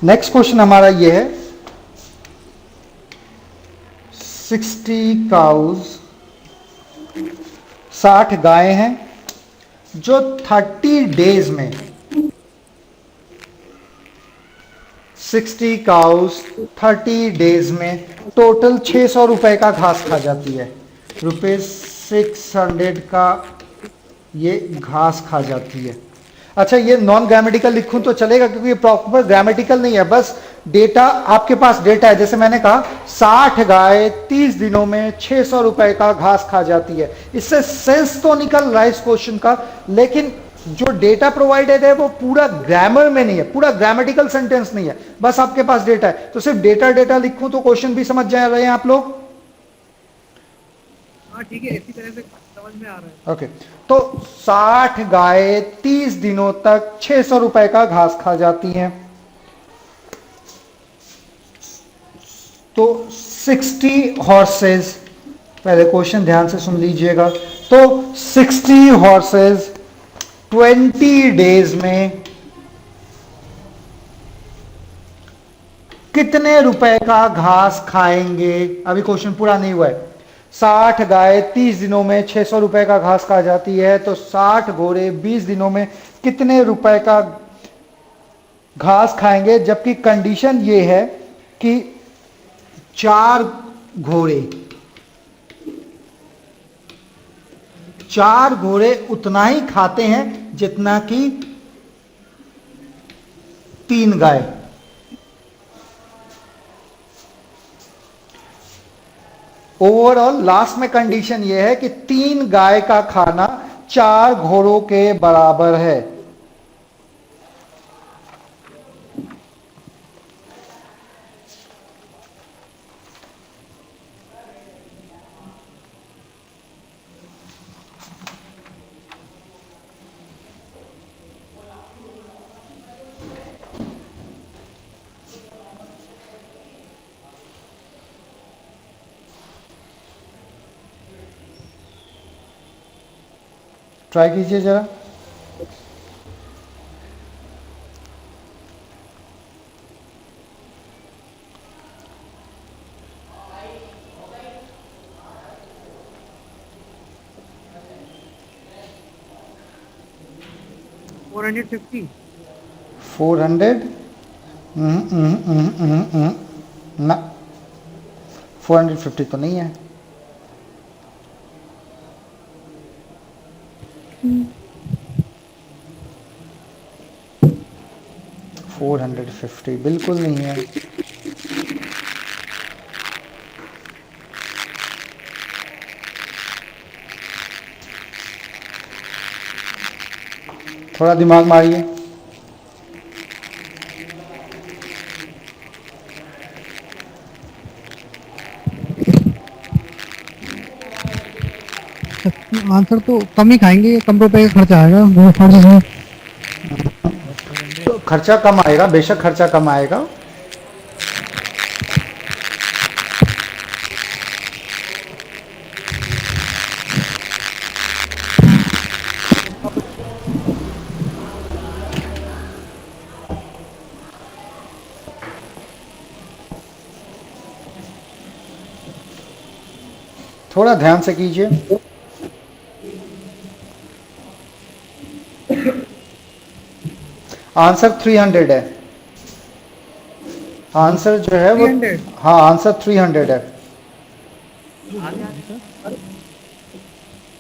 Next question हमारा ये है 60 काउज, 60 गायें हैं जो 30 डेज में 60 काउस 30 डेज में टोटल 600 रुपए का घास खा जाती है। ₹600 का ये घास खा जाती है। अच्छा, ये नॉन ग्रामेटिकल लिखूं तो चलेगा क्योंकि ये प्रॉपर ग्रामेटिकल नहीं है, बस डेटा आपके पास डेटा है। जैसे मैंने कहा 60 गाय 30 दिनों में 600 रुपए का घास खा जाती है। इससे सेंस तो निकल रहा है इस क्वेश्चन का, लेकिन जो डेटा प्रोवाइडेड है वो पूरा ग्रामर में नहीं है, पूरा ग्रामेटिकल सेंटेंस नहीं है, बस आपके पास डेटा है। तो सिर्फ डेटा डेटा लिखूं तो क्वेश्चन भी समझ जा रहे हैं आप लोग? हाँ ठीक है, इसी तरह से समझ में आ रहा है। ओके, तो 60 गाय 30 दिनों तक 600 रुपए का घास खा जाती हैं। तो 60 हॉर्सेस, पहले क्वेश्चन ध्यान से सुन लीजिएगा। तो 60 हॉर्सेस 20 डेज में कितने रुपए का घास खाएंगे? अभी क्वेश्चन पूरा नहीं हुआ है। 60 गाय 30 दिनों में 600 रुपए का घास खा जाती है, तो 60 घोड़े 20 दिनों में कितने रुपए का घास खाएंगे? जबकि कंडीशन ये है कि 4 घोड़े उतना ही खाते हैं जितना कि 3 गाय। ओवरऑल लास्ट में कंडीशन यह है कि 3 गाय का खाना 4 घोड़ों के बराबर है। ट्राई कीजिए जरा। $450। 400 ना, 450 तो नहीं है। 450 बिल्कुल नहीं है। थोड़ा दिमाग मारिए। आंसर तो कम ही खाएंगे, कम रुपए का खर्चा आएगा वो फर्ज है। तो खर्चा कम आएगा, बेशक खर्चा कम आएगा। थोड़ा ध्यान से कीजिए। आंसर 300 है। आंसर जो है वो, 300। हाँ आंसर 300 है।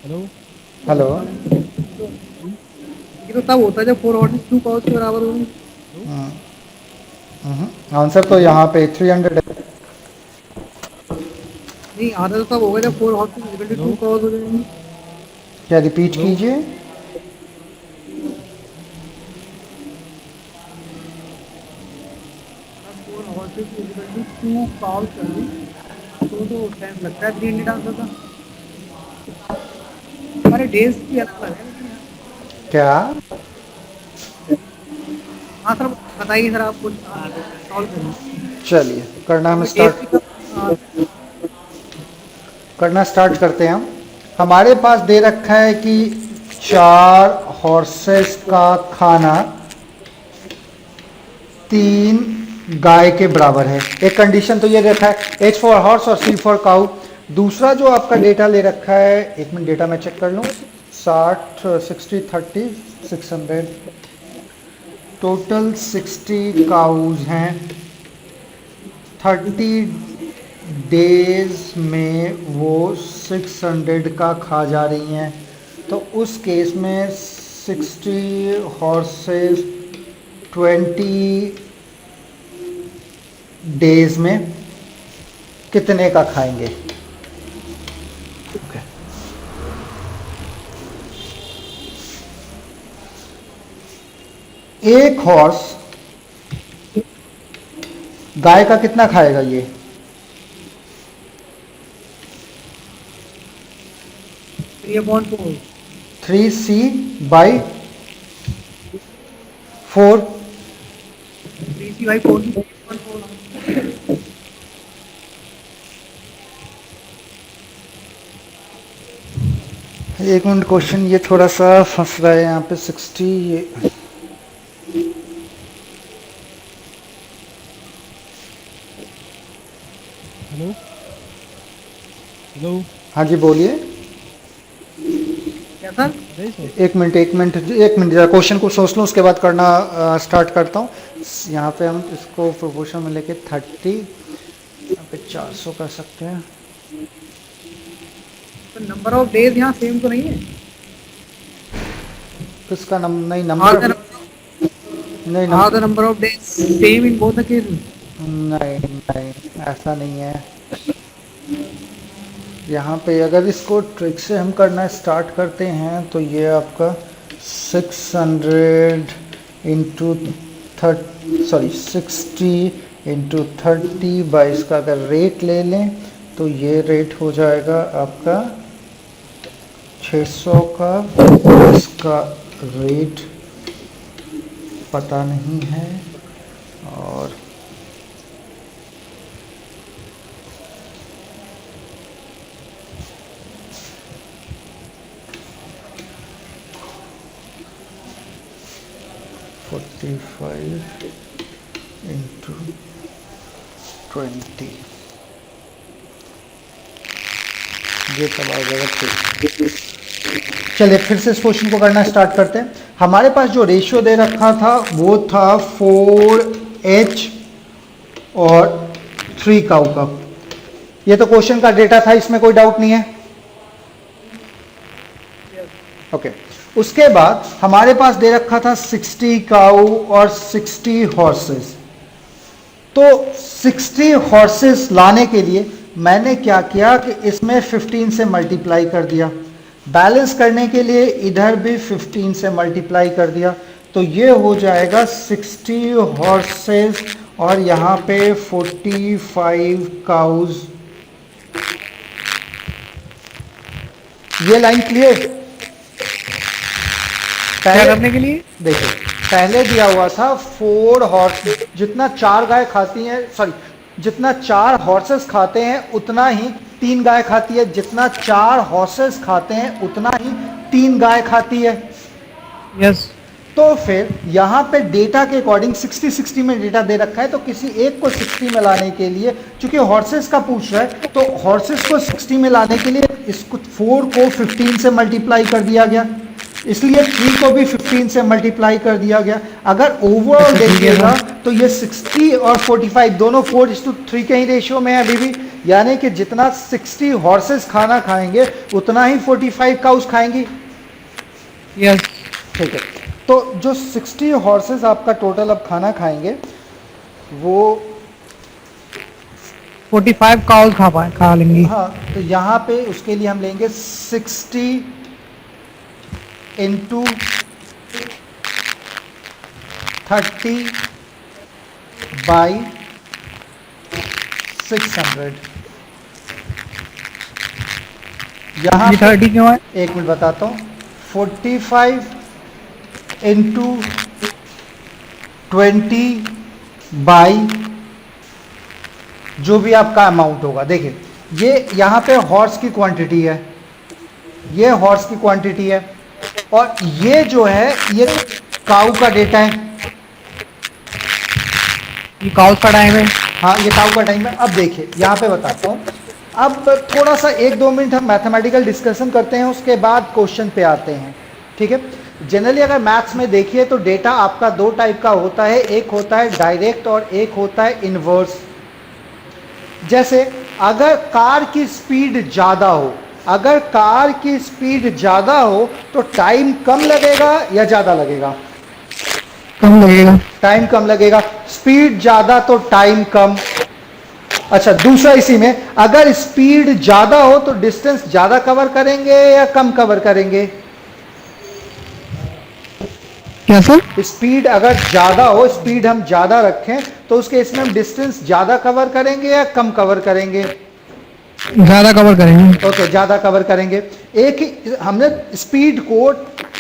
हेलो, हेलो, ये तो तब होता है जब 402 पावर के बराबर होगी। आंसर तो यहाँ पे 300 है। नहीं, आधा तो तब होगा जब 402 पावर हो जाएंगी। क्या रिपीट कीजिए? टू पावर तो टाइम लगता है 300 आंसर का। हमारे डेज की अलग अलग है लेकिन यार। क्या? हाँ सर, बताइए सर, आप कुछ सॉल्व करिए। चलिए करना हम डेज की स्टार्ट करना स्टार्ट करते हैं। हम हमारे पास दे रखा है कि 4 हॉर्सेस का खाना 3 गाय के बराबर है। एक कंडीशन तो ये रखा है H फॉर हॉर्स और C फॉर काऊ। दूसरा जो आपका डेटा ले रखा है, एक मिनट डेटा मैं चेक कर लूँ, 60 60 30 600, टोटल 60 काउज हैं, 30 डेज में वो 600 का खा जा रही हैं। तो उस केस में 60 हॉर्सेस 20 डेज में कितने का खाएंगे? okay. एक हॉर्स गाय का कितना खाएगा? ये 3/4 3C बाई 4। 3C/4 एक मिनट, क्वेश्चन ये थोड़ा सा फंस रहा है यहाँ पे। 60 ये हेलो हेलो हाँ जी बोलिए। क्या सर? एक मिनट जरा क्वेश्चन को सोच लूँ, उसके बाद करना स्टार्ट करता हूँ। यहाँ पे हम इसको प्रोपोर्शन में लेके 30, यहाँ पे 400 कर सकते हैं। तो नंबर ऑफ डेज यहाँ सेम तो नहीं है? किसका नहीं नंबर नहीं the number of days same in both the cases? नहीं ऐसा नहीं है। यहाँ पे अगर इसको ट्रिक से हम करना स्टार्ट करते हैं तो ये आपका 600 इंटू 60 इंटू 30 बाई इसका अगर रेट ले लें तो ये रेट हो जाएगा आपका 600 का। इसका रेट पता नहीं है और इंटू 20 ये सब आ जाएगा। चलिए फिर से इस क्वेश्चन को करना स्टार्ट करते हैं। हमारे पास जो रेशियो दे रखा था वो था 4H और 3 काउ का। ये तो क्वेश्चन का डेटा था, इसमें कोई डाउट नहीं है। ओके उसके बाद हमारे पास दे रखा था 60 काउ और 60 हॉर्सेस। तो 60 हॉर्सेस लाने के लिए मैंने क्या किया कि इसमें 15 से मल्टीप्लाई कर दिया, बैलेंस करने के लिए इधर भी 15 से मल्टीप्लाई कर दिया। तो ये हो जाएगा 60 हॉर्सेस और यहाँ पे 45 काउज। ये लाइन क्लियर? क्या करने के लिए? देखिए पहले दिया हुआ था 4 हॉर्स, जितना 4 गाय खाती हैं, सॉरी जितना 4 हॉर्सेस खाते हैं उतना ही 3 गाय खाती है, जितना 4 हॉर्सेस खाते हैं उतना ही 3 गाय खाती है। यस। तो फिर यहाँ पे डेटा के अकॉर्डिंग 60-60 में डेटा दे रखा है, तो किसी एक को 60 में लाने के लिए, चूंकि हॉर्सेस का पूछ रहा है तो हॉर्सेस को 60 में लाने के लिए इसको 4 को 15 से मल्टीप्लाई कर दिया गया, इसलिए 3 को भी 15 से मल्टीप्लाई कर दिया गया। अगर ओवरऑल देखिएगा तो ये 60 और 45 दोनों 4:3 के ही रेशियो में है अभी भी, यानी कि जितना 60 हॉर्सेस खाना खाएंगे उतना ही 45 काउस खाएंगी। यस ठीक है, तो जो 60 हॉर्सेस आपका टोटल अब खाना खाएंगे वो 45 काउस खा लेंगी। हाँ, तो यहाँ पे उसके लिए हम लेंगे 60 इंटू 30 बाई 600। यहाँ 30 क्यों है? एक मिनट बताता हूँ। 45 इंटू 20 बाई जो भी आपका अमाउंट होगा। देखिए ये यहाँ पे हॉर्स की क्वांटिटी है, ये हॉर्स की क्वांटिटी है, और ये जो है ये काऊ का डेटा है। ये काउस का टाइम है। हाँ, ये काउ का टाइम है। अब देखिए यहाँ पे बताता हूँ। अब थोड़ा सा 1-2 मिनट हम मैथमेटिकल डिस्कशन करते हैं, उसके बाद क्वेश्चन पे आते हैं। ठीक है। जनरली अगर मैथ्स में देखिए तो डेटा आपका दो टाइप का होता है, एक होता है डायरेक्ट और एक होता है इनवर्स। जैसे अगर कार की स्पीड ज़्यादा हो, अगर कार की स्पीड ज़्यादा हो तो टाइम कम लगेगा या ज़्यादा लगेगा? कम लगेगा। टाइम कम लगेगा। स्पीड ज़्यादा तो टाइम कम। अच्छा, दूसरा इसी में, अगर स्पीड ज़्यादा हो तो डिस्टेंस ज़्यादा कवर करेंगे या कम कवर करेंगे? क्या सर? स्पीड अगर ज़्यादा हो, स्पीड हम ज़्यादा रखें तो उस केस में हम डिस्टेंस ज़्यादा कवर करेंगे या कम कवर करेंगे? ज्यादा कवर करेंगे। ओके, ज़्यादा कवर करेंगे। एक ही हमने स्पीड को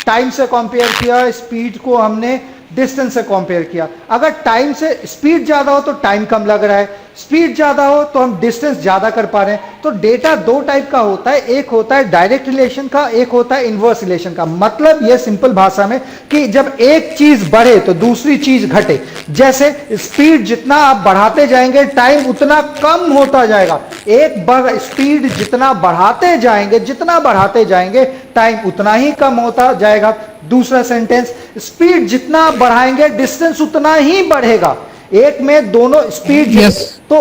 टाइम से कंपेयर किया, स्पीड को हमने डिस्टेंस से कंपेयर किया। अगर टाइम से स्पीड ज़्यादा हो तो टाइम कम लग रहा है, स्पीड ज़्यादा हो तो हम डिस्टेंस ज़्यादा कर पा रहे हैं। तो डेटा दो टाइप का होता है, एक होता है डायरेक्ट रिलेशन का, एक होता है इनवर्स रिलेशन का। मतलब यह सिंपल भाषा में कि जब एक चीज़ बढ़े तो दूसरी चीज़ घटे। जैसे स्पीड जितना आप बढ़ाते जाएंगे टाइम उतना कम होता जाएगा। एक बार स्पीड जितना बढ़ाते जाएंगे, जितना बढ़ाते जाएंगे टाइम उतना ही कम होता जाएगा। दूसरा सेंटेंस, स्पीड जितना बढ़ाएंगे डिस्टेंस उतना ही बढ़ेगा। एक में दोनों स्पीड Yes. तो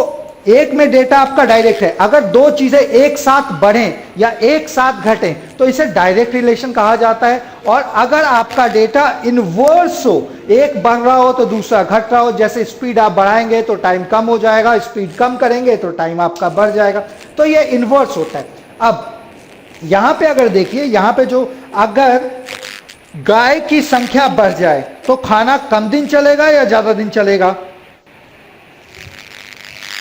एक में डेटा आपका डायरेक्ट है। अगर दो चीजें एक साथ बढ़ें या एक साथ घटें तो इसे डायरेक्ट रिलेशन कहा जाता है। और अगर आपका डेटा इनवर्स हो, एक बढ़ रहा हो तो दूसरा घट रहा हो, जैसे स्पीड आप बढ़ाएंगे तो टाइम कम हो जाएगा, स्पीड कम करेंगे तो टाइम आपका बढ़ जाएगा, तो यह इनवर्स होता है। अब यहां पे अगर देखिए, यहां पे जो अगर गाय की संख्या बढ़ जाए तो खाना कम दिन चलेगा या ज्यादा दिन चलेगा?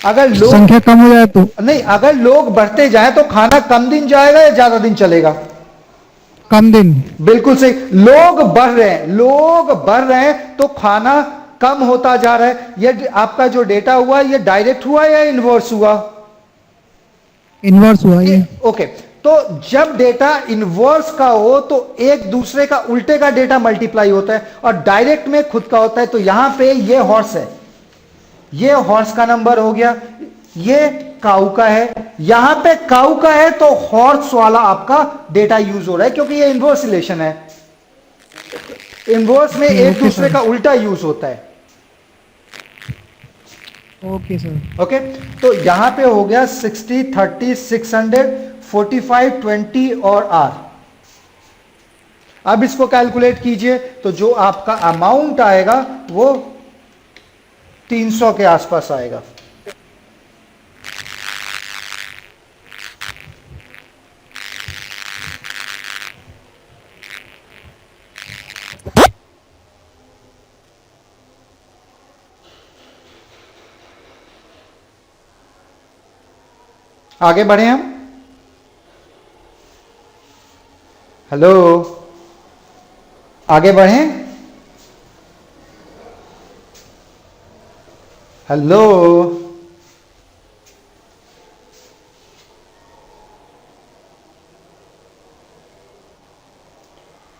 अगर लोग संख्या कम हो जाए तो नहीं, अगर लोग बढ़ते जाएं तो खाना कम दिन जाएगा या ज्यादा दिन चलेगा? कम दिन। बिल्कुल सही। लोग बढ़ रहे हैं, लोग बढ़ रहे हैं तो खाना कम होता जा रहा है। ये आपका जो डेटा हुआ ये डायरेक्ट हुआ या इनवर्स हुआ? इनवर्स हुआ ये। ओके। तो जब डेटा इनवर्स का हो तो एक दूसरे का उल्टे का डेटा मल्टीप्लाई होता है और डायरेक्ट में खुद का होता है। तो यहां पे ये हॉर्स है, ये हॉर्स का नंबर हो गया, ये काऊ का है, यहां पे काऊ का है तो हॉर्स वाला आपका डेटा यूज हो रहा है क्योंकि ये इनवर्स रिलेशन है। इनवर्स में एक ओके दूसरे सर। का उल्टा यूज होता है। Okay sir. ओके। तो यहां पे हो गया 60, 30, 600, 45, 20 और आर। अब इसको कैलकुलेट कीजिए तो जो आपका अमाउंट आएगा वो 300 के आसपास आएगा। आगे बढ़े हम। हेलो, आगे बढ़ें। हेलो,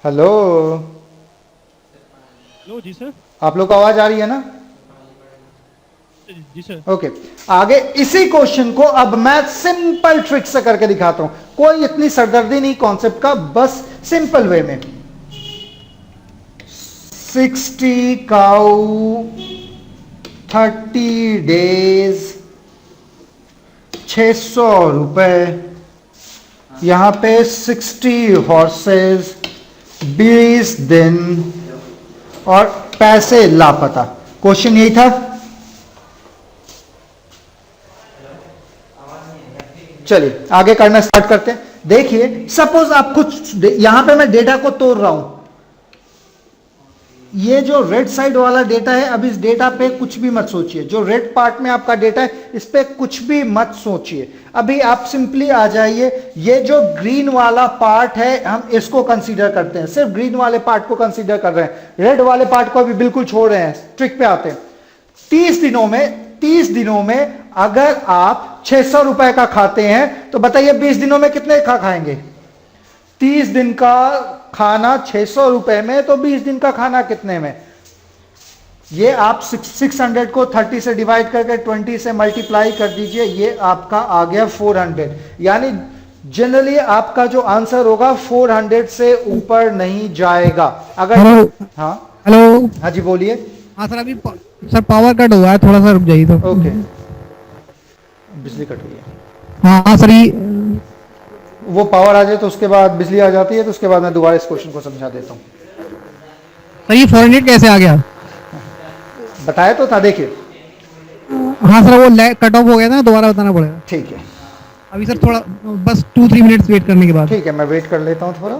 हेलो, हेलो जी सर। आप लोग को आवाज आ रही है ना? जी सर। ओके। आगे इसी क्वेश्चन को अब मैं सिंपल ट्रिक से करके दिखाता हूं। कोई इतनी सरदर्दी नहीं कॉन्सेप्ट का, बस सिंपल वे में। 60 काउ 30 डेज 600 रुपए। यहां पे 60 हॉर्सेस 20 दिन और पैसे लापता। क्वेश्चन यही था। चलिए आगे करना स्टार्ट करते हैं। देखिए सपोज आप कुछ यहां पे मैं डेटा को तोड़ रहा हूं। ये जो रेड साइड वाला डेटा है, अब इस डेटा पे कुछ भी मत सोचिए। जो रेड पार्ट में आपका डेटा है इस पे कुछ भी मत सोचिए। अभी आप सिंपली आ जाइए, ये जो ग्रीन वाला पार्ट है हम इसको कंसीडर करते हैं, सिर्फ ग्रीन वाले पार्ट को कंसीडर कर रहे हैं, रेड वाले पार्ट को अभी बिल्कुल छोड़ रहे हैं। ट्रिक पे आते हैं। 30 दिनों में अगर आप 600 रुपए का खाते हैं तो बताइए 20 दिनों में कितने खाएंगे? 30 दिन का खाना 600 रुपए में, तो 20 दिन का खाना कितने में? ये आप 600 को 30 से डिवाइड करके 20 से मल्टीप्लाई कर दीजिए, ये आपका आ गया 400। यानी जनरली आपका जो आंसर होगा 400 से ऊपर नहीं जाएगा। अगर हेलो हाँ हेलो। हाँ जी बोलिए। हाँ सर, अभी सर पावर कट हुआ है, थोड़ा सा रुक जाइए तो। ओके, बिजली कट गई है। हाँ हाँ सर, ये वो पावर आ जाए तो उसके बाद बिजली आ जाती है, तो उसके बाद मैं दोबारा इस क्वेश्चन को समझा देता हूँ। सर ये 400 कैसे आ गया? बताया तो था, देखिए। हाँ सर, वो कट ऑफ हो गया था ना, दोबारा बताना पड़ेगा। ठीक है अभी सर थोड़ा बस 2-3 मिनट्स वेट करने के बाद। ठीक है, मैं वेट कर लेता हूँ थोड़ा।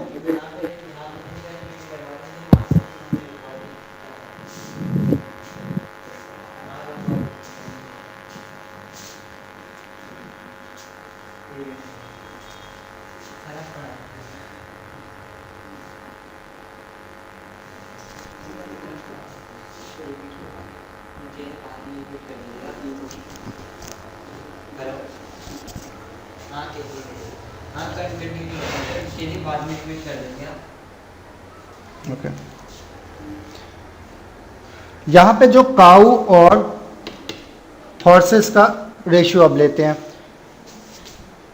ओके, यहां पे जो काऊ और हॉर्सेस का रेशियो अब लेते हैं।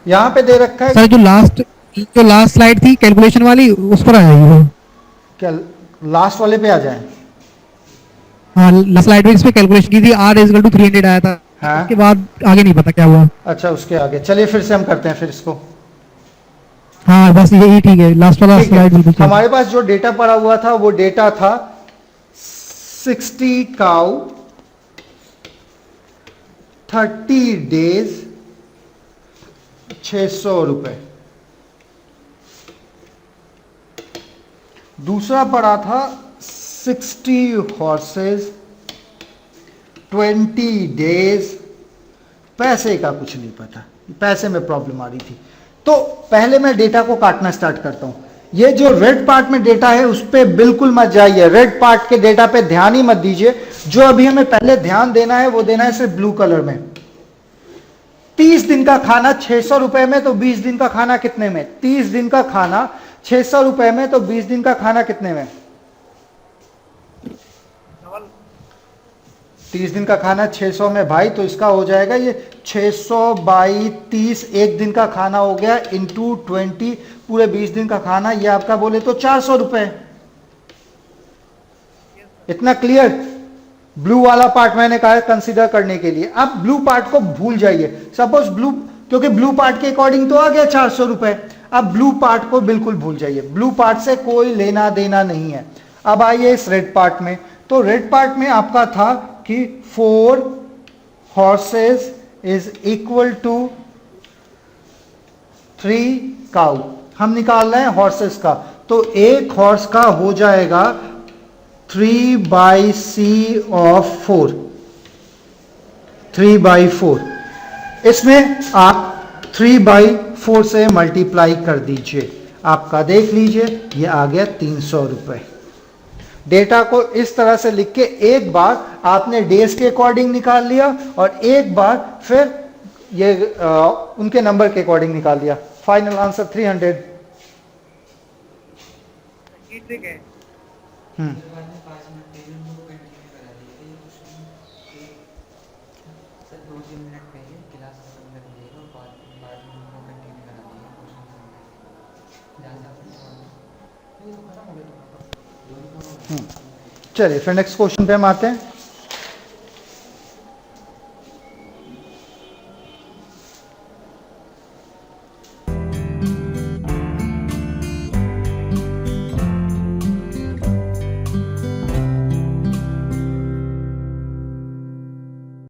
यहां पे दे रखा है सर जो लास्ट स्लाइड थी कैलकुलेशन वाली, उस पर आ जाइए। क्या, लास्ट वाले पे आ जाए। हाँ, लास्ट स्लाइड में इस पे कैलकुलेशन की थी, R इज इक्वल टू 300 आया था। हाँ उसके बाद आगे नहीं पता क्या हुआ। अच्छा, उसके आगे चलिए फिर से हम करते हैं फिर इसको। हाँ बस यही ठीक है, लास्ट वाला ठीक है, स्लाइड बिल्कुल सही। हमारे पास जो डेटा पड़ा हुआ था वो डेटा था 60 काउ 30 डेज 600 रुपए। दूसरा पड़ा था 60 हॉर्सेस 20 डेज। पैसे का कुछ नहीं पता, पैसे में प्रॉब्लम आ रही थी। तो पहले मैं डेटा को काटना स्टार्ट करता हूं। ये जो रेड पार्ट में डेटा है उस पर बिल्कुल मत जाइए, रेड पार्ट के डेटा पे ध्यान ही मत दीजिए। जो अभी हमें पहले ध्यान देना है वो देना है सिर्फ ब्लू कलर में। 30 दिन का खाना 600 रुपए में, तो 20 दिन का खाना कितने में? 30 दिन का खाना 600 रुपए में, तो 20 दिन का खाना कितने में? 30 दिन का खाना 600 में भाई, तो इसका हो जाएगा ये 600 बाई 30, एक दिन का खाना हो गया इंटू 20, पूरे 20 दिन का खाना, ये आपका बोले तो 400 रुपए। इतना क्लियर? ब्लू वाला पार्ट मैंने कहा कंसीडर करने के लिए। अब ब्लू पार्ट को भूल जाइए। सपोज ब्लू, क्योंकि ब्लू पार्ट के अकॉर्डिंग तो आ गया 400 रुपए। अब ब्लू पार्ट को बिल्कुल भूल जाइए, ब्लू पार्ट से कोई लेना देना नहीं है। अब आइए इस रेड पार्ट में। तो रेड पार्ट में आपका था कि 4 horses is equal to 3 cow. हम निकाल रहे हैं हॉर्सेस का, तो एक हॉर्स का हो जाएगा 3/c ऑफ 4, 3/4। इसमें आप 3/4 से मल्टीप्लाई कर दीजिए, आपका देख लीजिए ये आ गया 300 रुपए। डेटा को इस तरह से लिख के एक बार आपने डेज के अकॉर्डिंग निकाल लिया और एक बार फिर ये उनके नंबर के अकॉर्डिंग निकाल लिया। Final answer 300। चलिए फिर नेक्स्ट क्वेश्चन पे हम आते हैं।